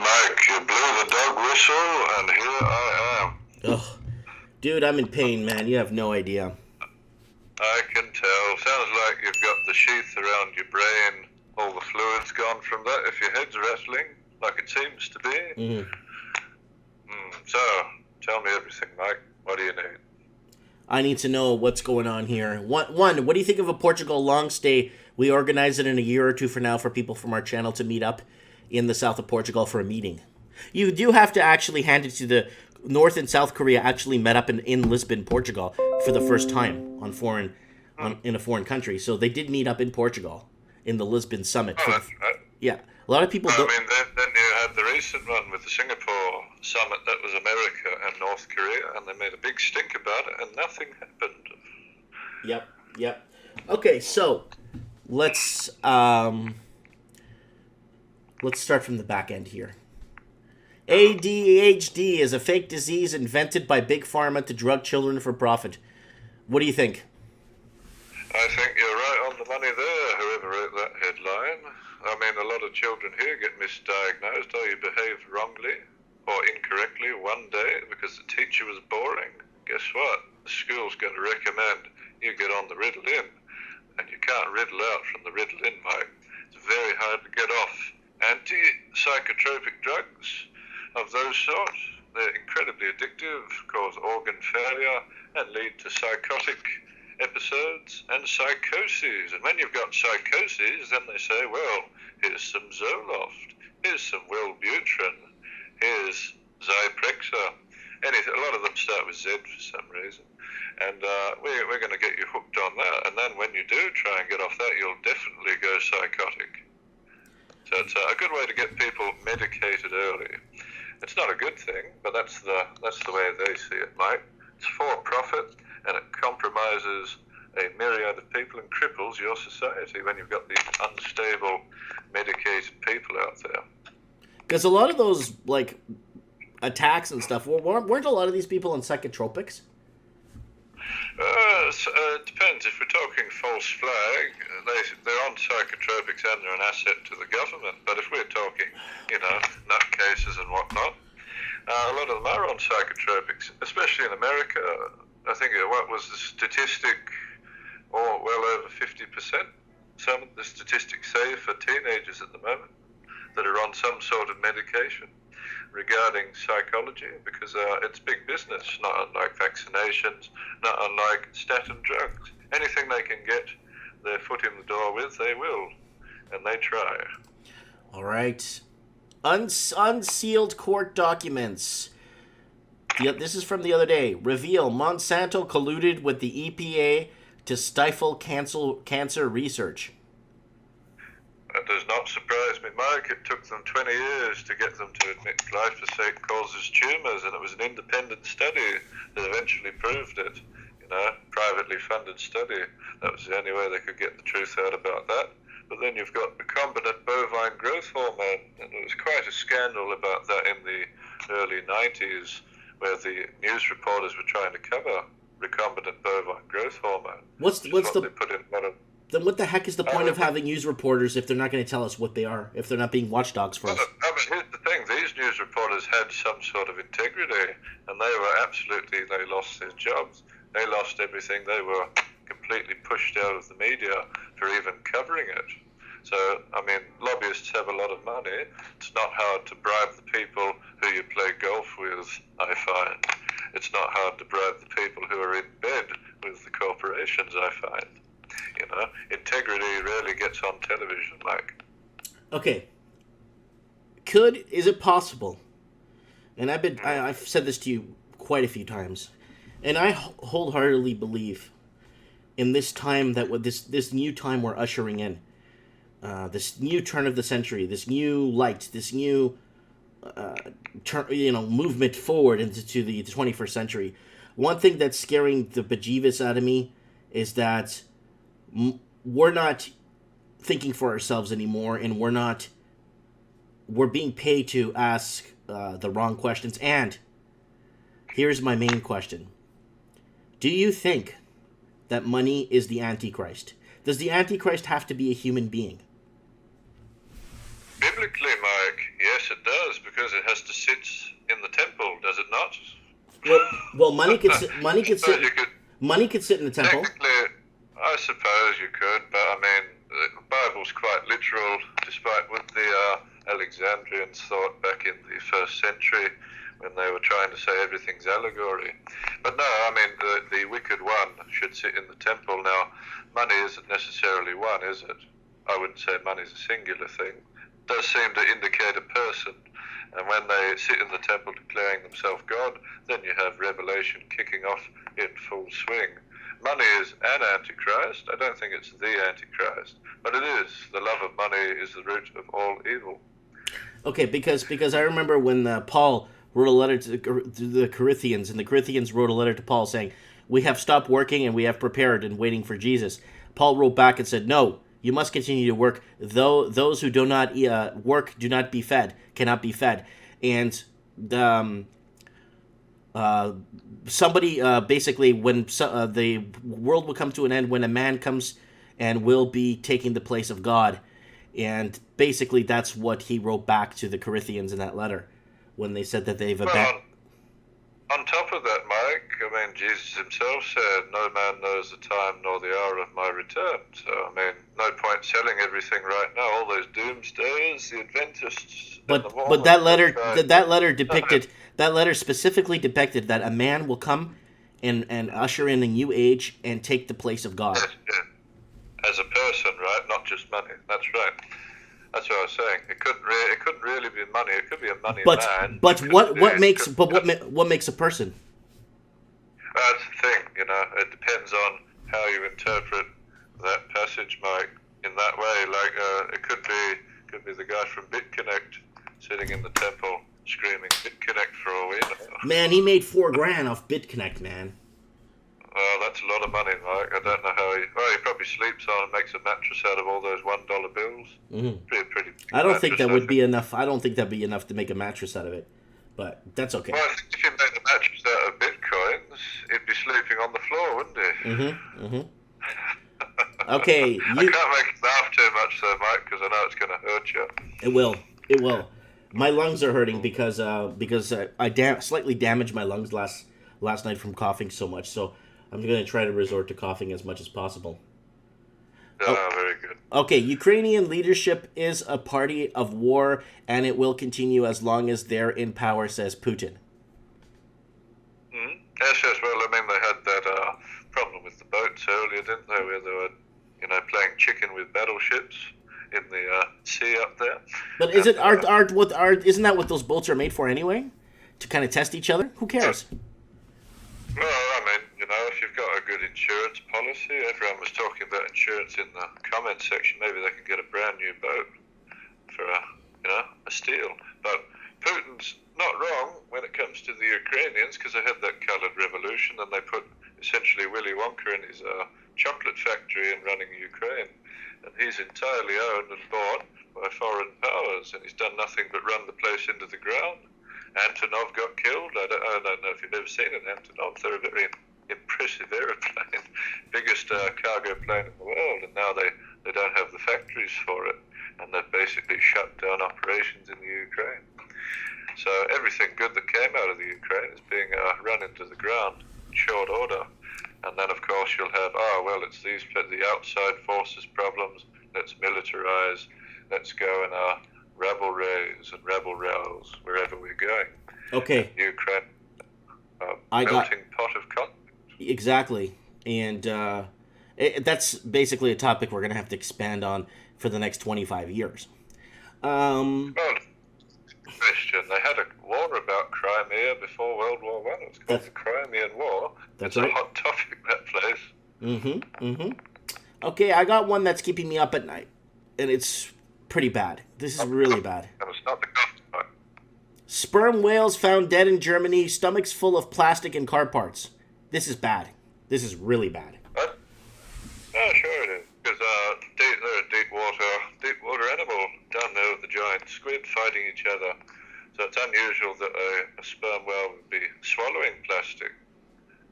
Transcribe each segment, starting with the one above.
Mike, you blew the dog whistle, and here I am. Ugh. Dude, I'm in pain, man. You have no idea. I can tell. Sounds like you've got the sheath around your brain. All the fluid's gone from that if your head's rattling, like it seems to be. hmm So, tell me everything, Mike. What do you need? I need to know what's going on here. One, what do you think of a Portugal long stay? We organize it in a year or two from now for people from our channel to meet up in the south of Portugal for a meeting. You do have to actually hand it to the North and South Korea actually met up in Lisbon, Portugal for the first time in a foreign country. So they did meet up in Portugal in the Lisbon summit Oh, for the that's right. yeah. A lot of people I don't. mean, then you had the recent one with the Singapore summit. That was America and North Korea, and they made a big stink about it, and nothing happened. Yep, yep. Okay, so let's let's start from the back end here. ADHD is a fake disease invented by big pharma to drug children for profit. What do you think? I think you're right on the money there, whoever wrote that headline. I mean, a lot of children here get misdiagnosed, or you behaved wrongly or incorrectly one day because the teacher was boring. Guess what? The school's going to recommend you get on the Ritalin, and you can't riddle out from the Ritalin, mate. It's very hard to get off. Anti-psychotropic drugs of those sorts, they're incredibly addictive, cause organ failure, and lead to psychotic episodes and psychoses. And when you've got psychoses, then they say, well, here's some Zoloft, here's some Wellbutrin, here's Zyprexa. Anything, a lot of them start with Z for some reason. And we're going to get you hooked on that. And then when you do try and get off that, you'll definitely go psychotic. So it's a good way to get people medicated early. It's not a good thing, but that's the way they see it, Mike. It's for profit, and it compromises a myriad of people and cripples your society when you've got these unstable, medicated people out there. Because a lot of those like attacks and stuff weren't a lot of these people on psychotropics. It depends. If we're talking false flag, they're on psychotropics and they're an asset to the government. But if we're talking, nutcases and whatnot, a lot of them are on psychotropics, especially in America. I think what was the statistic? Oh, well over 50%. Some of the statistics say for teenagers at the moment that are on some sort of medication regarding psychology, because it's big business, not unlike vaccinations, not unlike statin drugs. Anything they can get their foot in the door with, they will, and they try. All right. Unsealed court documents. This is from the other day. Reveal Monsanto colluded with the EPA to stifle cancer research. That does not surprise me, Mike. It took them 20 years to get them to admit glyphosate causes tumours, and it was an independent study that eventually proved it. Privately funded study. That was the only way they could get the truth out about that. But then you've got recombinant bovine growth hormone, and there was quite a scandal about that in the early 90s, where the news reporters were trying to cover recombinant bovine growth hormone. What's They the put in one of then what the heck is the point of having news reporters if they're not going to tell us what they are, if they're not being watchdogs for us? Here's the thing. These news reporters had some sort of integrity, and they lost their jobs. They lost everything. They were completely pushed out of the media for even covering it. So, I mean, lobbyists have a lot of money. It's not hard to bribe the people who you play golf with, I find. It's not hard to bribe the people who are in bed with the corporations, I find. Integrity rarely gets on television, like. Okay. Is it possible? And I've said this to you quite a few times, and I wholeheartedly believe in this time this new time we're ushering in, this new turn of the century, this new light, this new movement forward into the 21st century. One thing that's scaring the bejeevis out of me is that we're not thinking for ourselves anymore, and we're being paid to ask the wrong questions. And here's my main question: do you think that money is the Antichrist? Does the Antichrist have to be a human being? Biblically, Mike, yes, it does, because it has to sit in the temple, does it not? Well, money could Suppose you could, sit in the temple. technically, I suppose you could, but I mean, the Bible's quite literal, despite what the Alexandrians thought back in the 1st century when they were trying to say everything's allegory. But no, I mean, the wicked one should sit in the temple. Now, money isn't necessarily one, is it? I wouldn't say money's a singular thing. It does seem to indicate a person. And when they sit in the temple declaring themselves God, then you have Revelation kicking off in full swing. Money is an antichrist. I don't think it's the antichrist, but it is. The love of money is the root of all evil. Okay, because I remember when Paul wrote a letter to the Corinthians, and the Corinthians wrote a letter to Paul saying, "We have stopped working and we have prepared and waiting for Jesus." Paul wrote back and said, "No, you must continue to work. Though those who do not work cannot be fed." And somebody basically, when the world will come to an end, when a man comes and will be taking the place of God, and basically that's what he wrote back to the Corinthians in that letter when they said that they've abandoned. On top of that, Mike, I mean, Jesus himself said, "No man knows the time nor the hour of my return." So, I mean, no point selling everything right now. All those doomsdayers, the Adventists, but that letter specifically depicted that a man will come and usher in a new age and take the place of God. Yeah. As a person, right? Not just money. That's right. That's what I was saying. It couldn't really be money. It could be a money man. But what makes a person? That's the thing, you know. It depends on how you interpret that passage, Mike. In that way, like it could be the guy from BitConnect sitting in the temple screaming BitConnect for all we know. Man, he made $4,000 off BitConnect, man. Well, that's a lot of money, Mike. I don't know how he probably sleeps on and makes a mattress out of all those $1 bills. Mm-hmm. Pretty I don't think that would be enough. I don't think that'd be enough to make a mattress out of it, but that's okay. Well, I think if you made a mattress out of bitcoins, he'd be sleeping on the floor, wouldn't he? Mm-hmm. Mm-hmm. Okay. I can't make you laugh too much, though, Mike, because I know it's going to hurt you. It will. It will. My lungs are hurting because I slightly damaged my lungs last night from coughing so much. So I'm going to try to resort to coughing as much as possible. Very good. Okay, Ukrainian leadership is a party of war, and it will continue as long as they're in power, says Putin. Mm-hmm. Yes. Well, I mean, they had that problem with the boats earlier, didn't they? Where they were, playing chicken with battleships in the sea up there. But isn't that what those boats are made for anyway? To kind of test each other? Who cares? Well, I mean, if you've got a good insurance policy, everyone was talking about insurance in the comment section. Maybe they could get a brand new boat for a steal. But Putin's not wrong when it comes to the Ukrainians, because they had that coloured revolution and they put essentially Willy Wonka in his chocolate factory and running Ukraine. And he's entirely owned and bought by foreign powers, and he's done nothing but run the place into the ground. Antonov got killed. I don't know if you've ever seen an Antonov. They're a very impressive aeroplane, biggest cargo plane in the world, and now they don't have the factories for it, and they've basically shut down operations in the Ukraine. So everything good that came out of the Ukraine is being run into the ground in short order. And then, of course, you'll have, it's the outside forces problems. Let's militarize. Let's go and rabble raise and rabble rouse wherever we're going. Okay. And Ukraine, melting pot of conflict. Exactly. And that's basically a topic we're going to have to expand on for the next 25 years. Well, question. They had a war about Crimea before World War I. It was called the Crimean War. That's it's right. a hot topic, that place. Mm-hmm. Okay, I got one that's keeping me up at night, and it's pretty bad. This is really bad. And it's not the government. Sperm whales found dead in Germany, stomachs full of plastic and car parts. This is bad. This is really bad. Oh, sure it is. Because they're a deep water animal down there with the giant squid fighting each other. So it's unusual that a sperm whale would be swallowing plastic.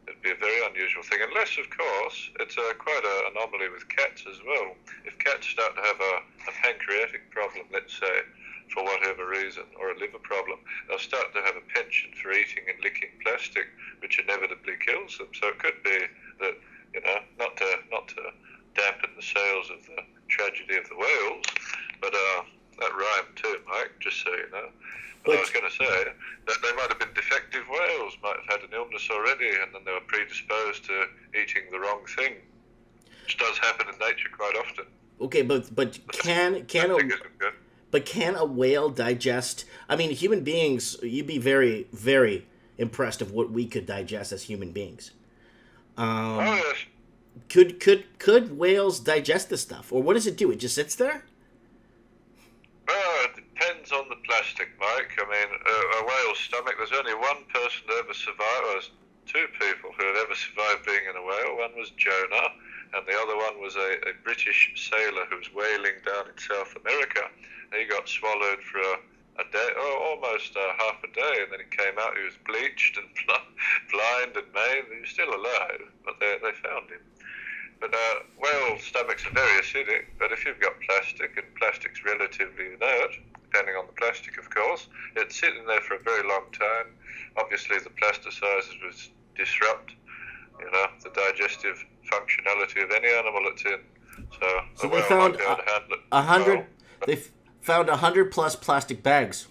It'd be a very unusual thing. Unless, of course, it's quite an anomaly with cats as well. If cats start to have a pancreatic problem, let's say, for whatever reason, or a liver problem, they'll start to have a penchant for eating and licking plastic, which inevitably kills them. So it could be that, not to dampen the sales of the tragedy of the whales, but that rhymed too, Mike, just so you know. But I was going to say that they might have been defective whales, might have had an illness already, and then they were predisposed to eating the wrong thing, which does happen in nature quite often. Okay, but can a whale digest? I mean, human beings. You'd be very, very impressed of what we could digest as human beings. Oh yes. Could whales digest this stuff, or what does it do? It just sits there. It depends on the plastic, Mike. I mean, a whale's stomach. There's only one person who ever survived. Well, there's two people who have ever survived being in a whale. One was Jonah, and the other one was a British sailor who was whaling down in South America. He got swallowed for a day, almost half a day, and then he came out. He was bleached and blind and maimed. He was still alive, but they found him. But whale stomachs are very acidic, but if you've got plastic, and plastic's relatively inert, depending on the plastic, of course, it's sitting there for a very long time. Obviously, the plasticizers would disrupt, the digestive functionality of any animal it's in. So they found 100. They found 100 plus plastic bags.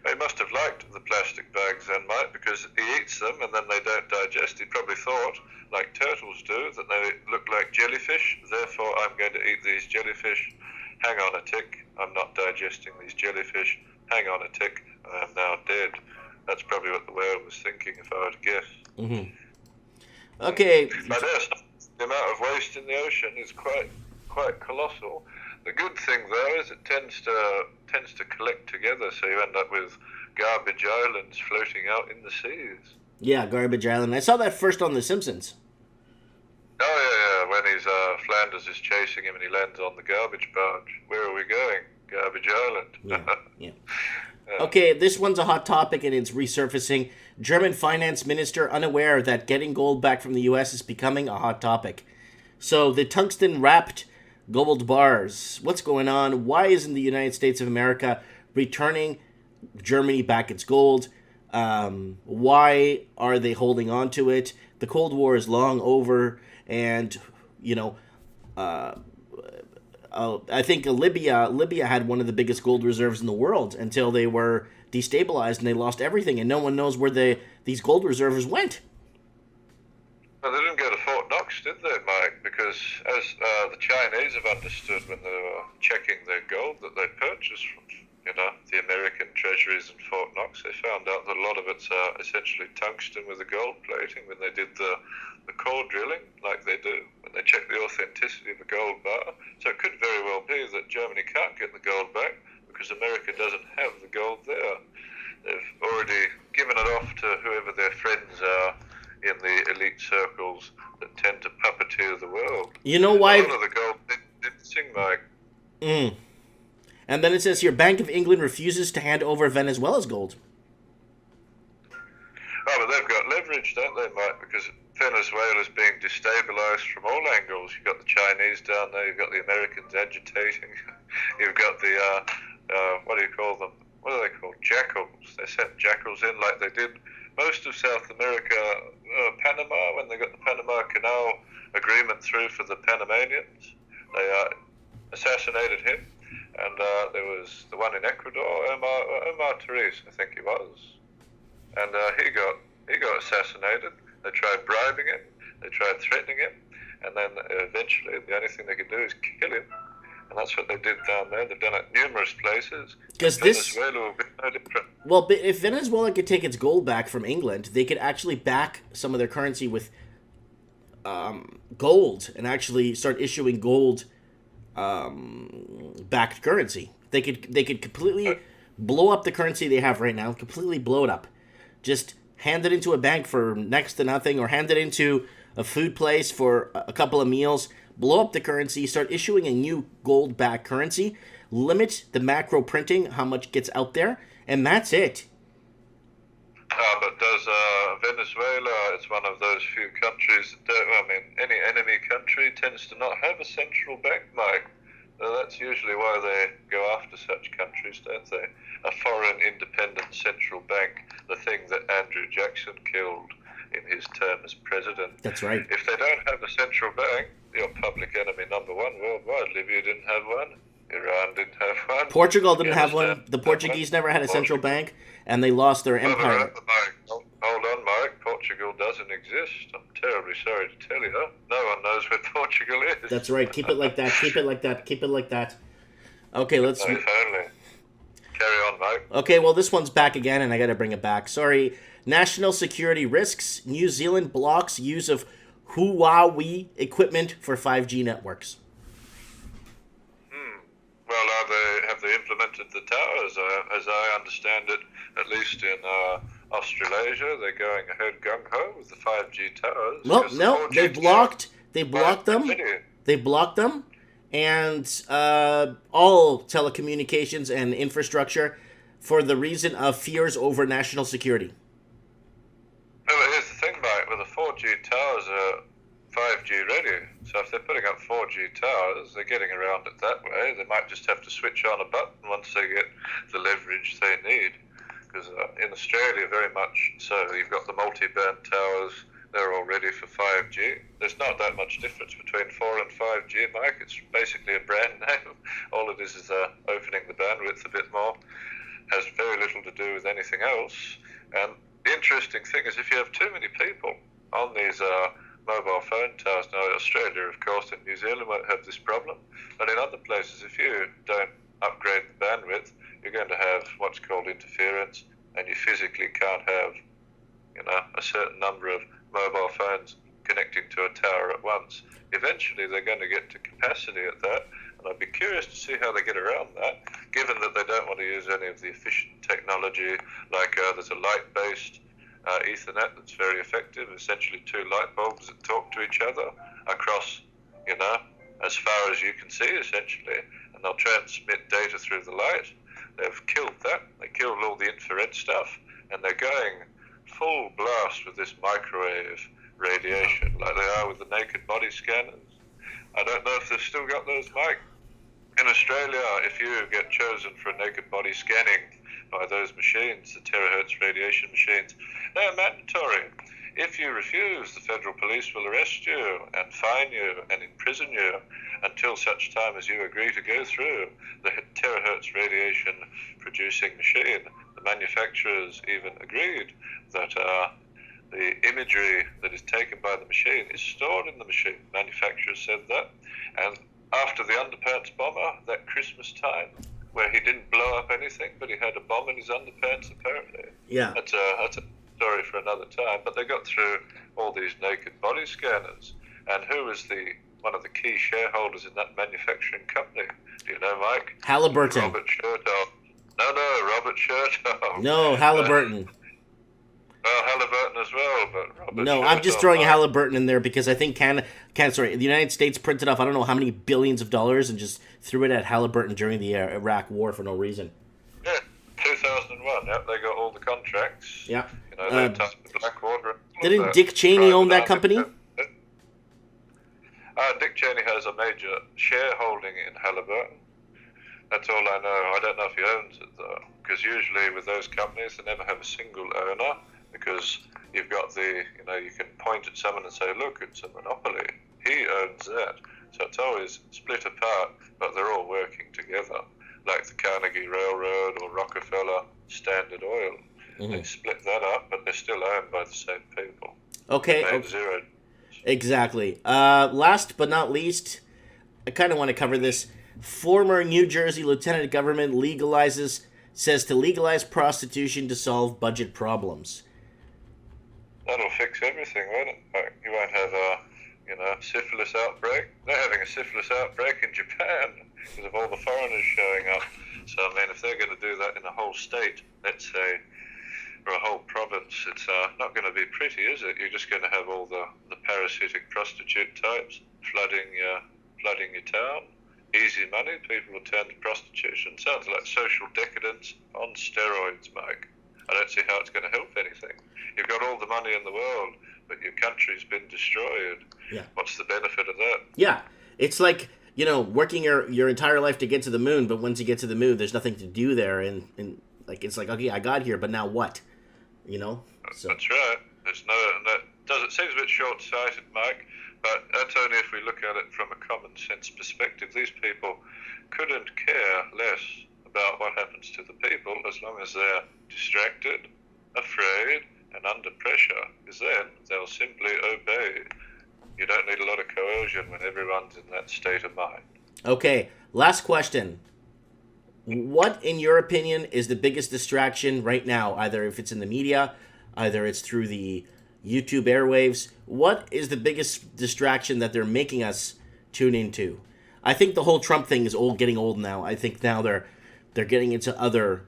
He must have liked the plastic bags then, Mike, because he eats them and then they don't digest. He probably thought, like turtles do, that they look like jellyfish. Therefore, I'm going to eat these jellyfish. Hang on a tick. I'm not digesting these jellyfish. Hang on a tick. I am now dead. That's probably what the whale was thinking, if I were to guess. Mm-hmm. Okay. But the amount of waste in the ocean is quite colossal. The good thing, though, is it tends to collect together, so you end up with garbage islands floating out in the seas. Yeah, garbage island. I saw that first on The Simpsons. Oh yeah. When Flanders is chasing him and he lands on the garbage barge. Where are we going? Garbage island. Yeah. Okay, this one's a hot topic and it's resurfacing. German finance minister unaware that getting gold back from the U.S. is becoming a hot topic. So the tungsten-wrapped gold bars. What's going on? Why isn't the United States of America returning Germany back its gold? Why are they holding on to it? The Cold War is long over, and I think Libya had one of the biggest gold reserves in the world until they were destabilized and they lost everything, and no one knows where these gold reserves went. Well, they didn't go to Fort Knox, did they, Mike? Because as the Chinese have understood when they were checking their gold that they purchased from, the American treasuries in Fort Knox, they found out that a lot of it's essentially tungsten with the gold plating when they did the core drilling, like they do, when they check the authenticity of a gold bar. So it could very well be that Germany can't get the gold back because America doesn't have the gold there. They've already given it off to whoever their friends are in the elite circles that tend to puppeteer the world. You know why? A lot of the gold didn't sing, Mike. And then it says here, Bank of England refuses to hand over Venezuela's gold. Oh, but they've got leverage, don't they, Mike? Because Venezuela is being destabilized from all angles. You've got the Chinese down there, you've got the Americans agitating, you've got the, what do you call them? What are they called? Jackals. They sent jackals in like they did most of South America, Panama, when they got the Panama Canal agreement through for the Panamanians. They assassinated him. And there was the one in Ecuador, Omar Therese, I think he was. And he got assassinated. They tried bribing him. They tried threatening him. And then eventually the only thing they could do is kill him. And that's what they did down there. They've done it numerous places. Because Venezuela will be no different. Well, but if Venezuela could take its gold back from England, they could actually back some of their currency with gold and actually start issuing gold backed currency. They could completely blow up the currency they have right now, completely blow it up. Just hand it into a bank for next to nothing, or hand it into a food place for a couple of meals, blow up the currency, start issuing a new gold backed currency, limit the macro printing, how much gets out there, and that's it. But does Venezuela, it's one of those few countries, any enemy country tends to not have a central bank, Mike. That's usually why they go after such countries, don't they? A foreign independent central bank, the thing that Andrew Jackson killed in his term as president. That's right. If they don't have a central bank, your public enemy number one worldwide, Libya didn't have one, Iran didn't have one. Portugal didn't have one. The Portuguese never had a central bank, and they lost their empire. Hold on, Mike. Portugal doesn't exist. I'm terribly sorry to tell you. No one knows where Portugal is. That's right. Keep it like that. Keep it like that. Keep it like that. Okay, let's... If only. Carry on, Mike. Okay, well, this one's back again, and I gotta bring it back. Sorry. National security risks. New Zealand blocks use of Huawei equipment for 5G networks. Well, have they implemented the towers? As I understand it, at least in Australasia, they're going ahead gung-ho with the 5G towers. Well, no, they blocked them. They blocked them, and all telecommunications and infrastructure for the reason of fears over national security. Well, here's the thing, Mike. With the 4G towers are 5G ready. So if they're putting up 4G towers, they're getting around it that way. They might just have to switch on a button once they get the leverage they need. Because in Australia, very much so, you've got the multi-band towers. They're all ready for 5G. There's not that much difference between 4 and 5G, Mike. It's basically a brand name. All it is opening the bandwidth a bit more. Has very little to do with anything else. And the interesting thing is if you have too many people on these mobile phone towers, now Australia, of course, and New Zealand won't have this problem, but in other places, if you don't upgrade the bandwidth, you're going to have what's called interference, and you physically can't have, a certain number of mobile phones connecting to a tower at once. Eventually, they're going to get to capacity at that, and I'd be curious to see how they get around that, given that they don't want to use any of the efficient technology, like there's a light-based Ethernet that's very effective, essentially two light bulbs that talk to each other across, as far as you can see, essentially, and they'll transmit data through the light. They've killed that. They killed all the infrared stuff, and they're going full blast with this microwave radiation, like they are with the naked body scanners. I don't know if they've still got those, Mike. In Australia, if you get chosen for a naked body scanning by those machines, the terahertz radiation machines, they're mandatory. If you refuse, the federal police will arrest you and fine you and imprison you until such time as you agree to go through the terahertz radiation producing machine. The manufacturers even agreed that the imagery that is taken by the machine is stored in the machine. Manufacturers said that. And after the underpants bomber, that Christmas time, where he didn't blow up anything, but he had a bomb in his underpants, apparently. Yeah. That's a story for another time. But they got through all these naked body scanners. And who was one of the key shareholders in that manufacturing company? Do you know, Mike? Halliburton. Robert Chertoff. No, Robert Chertoff. No, Halliburton. Well, Halliburton as well, but Robert No, Chertoff, I'm just throwing Halliburton in there because I think the United States printed off I don't know how many billions of dollars and just threw it at Halliburton during the Iraq War for no reason. Yeah, 2001. Yep, they got all the contracts. Yeah. They touched the Blackwater. Didn't Dick Cheney own that company? Dick Cheney has a major shareholding in Halliburton. That's all I know. I don't know if he owns it, though, because usually with those companies, they never have a single owner, because you've got you can point at someone and say, look, it's a monopoly. He owns that. So it's always split apart, but they're all working together, like the Carnegie Railroad or Rockefeller Standard Oil. Mm-hmm. They split that up, but they're still owned by the same people. Okay. Zero. Exactly. Last but not least, I kind of want to cover this. Former New Jersey lieutenant government says to legalize prostitution to solve budget problems. That'll fix everything, won't it? You won't have a syphilis outbreak. They're having a syphilis outbreak in Japan because of all the foreigners showing up. So, I mean, if they're going to do that in a whole state, let's say, or a whole province, it's not going to be pretty, is it? You're just going to have all the parasitic prostitute types flooding your town. Easy money, people will turn to prostitution. Sounds like social decadence on steroids, Mike. I don't see how it's going to help anything. You've got all the money in the world, but your country's been destroyed. Yeah. What's the benefit of that? Yeah. It's like working your entire life to get to the moon, but once you get to the moon, there's nothing to do there, and like it's like, okay, I got here, but now what? So That's right. There's no, and that does it seems a bit short-sighted, Mike, but that's only if we look at it from a common sense perspective. These people couldn't care less about what happens to the people as long as they're distracted, afraid, and under pressure, because then they'll simply obey. You don't need a lot of coercion when everyone's in that state of mind. okay, last question. What, in your opinion, is the biggest distraction right now? Either if it's in the media, either it's through the YouTube airwaves. What is the biggest distraction that they're making us tune into? I think the whole Trump thing is getting old now. I think now they're getting into other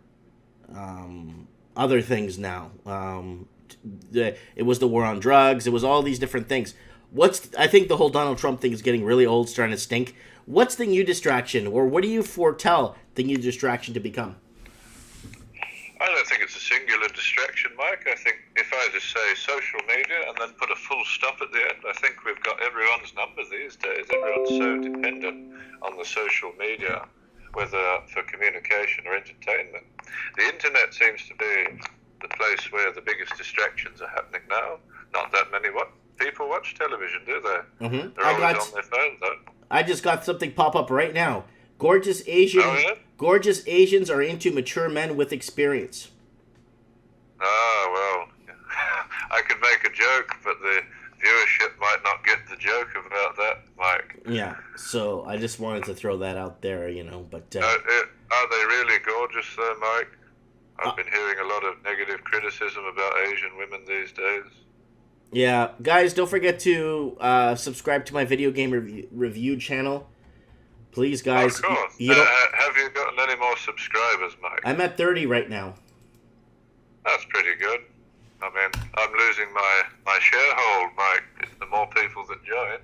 things now. It was the war on drugs. It was all these different things. I think the whole Donald Trump thing is getting really old, starting to stink. What's the new distraction, or what do you foretell the new distraction to become? I don't think it's a singular distraction, Mike. I think if I just say social media and then put a full stop at the end, I think we've got everyone's number these days. Everyone's so dependent on the social media, whether for communication or entertainment. The internet seems to be the place where the biggest distractions are happening now. Not that many people watch television, do they? Mm-hmm. They're always on their phone, though. I just got something pop up right now. Gorgeous Asians are into mature men with experience. Well, I could make a joke, but the viewership might not get the joke about that, Mike. Yeah, so I just wanted to throw that out there, but... Are they really gorgeous, though, Mike? I've been hearing a lot of negative criticism about Asian women these days. Yeah, guys, don't forget to subscribe to my video game review channel. Please, guys. Of course. Have you gotten any more subscribers, Mike? I'm at 30 right now. That's pretty good. I mean, I'm losing my sharehold, Mike, the more people that join.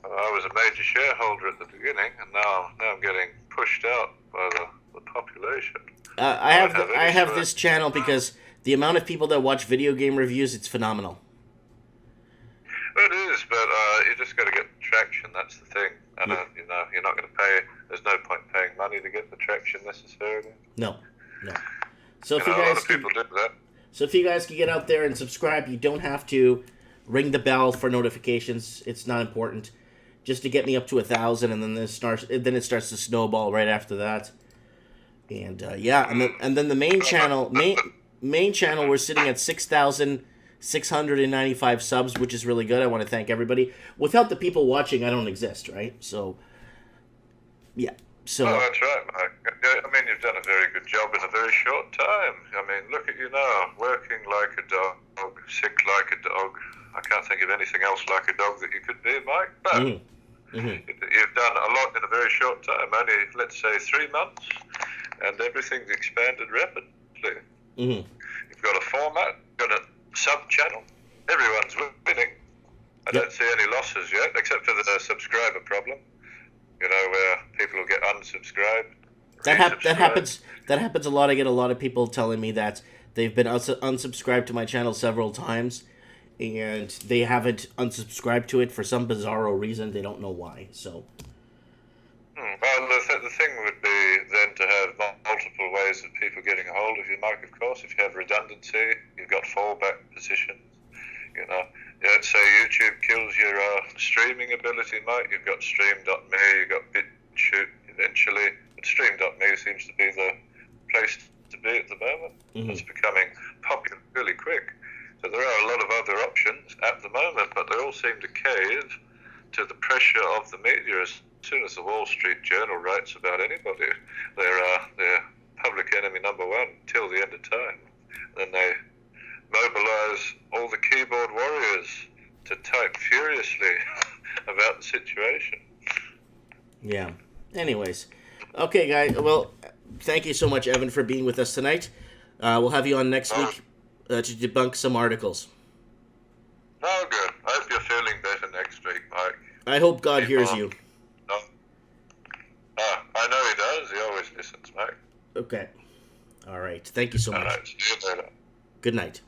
I was a major shareholder at the beginning, and now I'm getting pushed out by the population. I have this channel because the amount of people that watch video game reviews, it's phenomenal. It is, but you just got to get traction. That's the thing. And you're not going to pay. There's no point paying money to get the traction necessarily. No. So if you a guys lot of people do that. So if you guys can get out there and subscribe, you don't have to ring the bell for notifications. It's not important. Just to get me up to 1,000, and then it starts to snowball right after that. And and then the main channel, we're sitting at 6,695 subs, which is really good. I want to thank everybody. Without the people watching, I don't exist, right? So, yeah. So. Oh, that's right, Mike. I mean, you've done a very good job in a very short time. I mean, look at you now, working like a dog, sick like a dog. I can't think of anything else like a dog that you could be, Mike. But you've done a lot in a very short time. Only, let's say, 3 months, and everything's expanded rapidly. Mm-hmm. You've got a format, you've got a sub-channel. Everyone's winning. I don't see any losses yet, except for the subscriber problem. Where people will get unsubscribed. That happens a lot. I get a lot of people telling me that they've been unsubscribed to my channel several times, and they haven't unsubscribed to it for some bizarro reason. They don't know why. So. Well, the thing would be then to have multiple ways of people getting a hold of you, Mike, of course. If you have redundancy, you've got fallback positions. Let's say YouTube kills your streaming ability, Mike. You've got Stream.me, you've got BitChute eventually. But Stream.me seems to be the place to be at the moment. Mm-hmm. It's becoming popular really quick. So there are a lot of other options at the moment, but they all seem to cave to the pressure of the media. As soon as the Wall Street Journal writes about anybody, they're public enemy number one till the end of time. Then they mobilize all the keyboard warriors to type furiously about the situation. Yeah. Anyways. Okay, guys. Well, thank you so much, Evan, for being with us tonight. We'll have you on next week to debunk some articles. Oh, good. I hope you're feeling better next week, Mike. I hope God hears you. I know he does. He always listens, Mike. Okay. All right. Thank you so much. All right. See you later. Good night.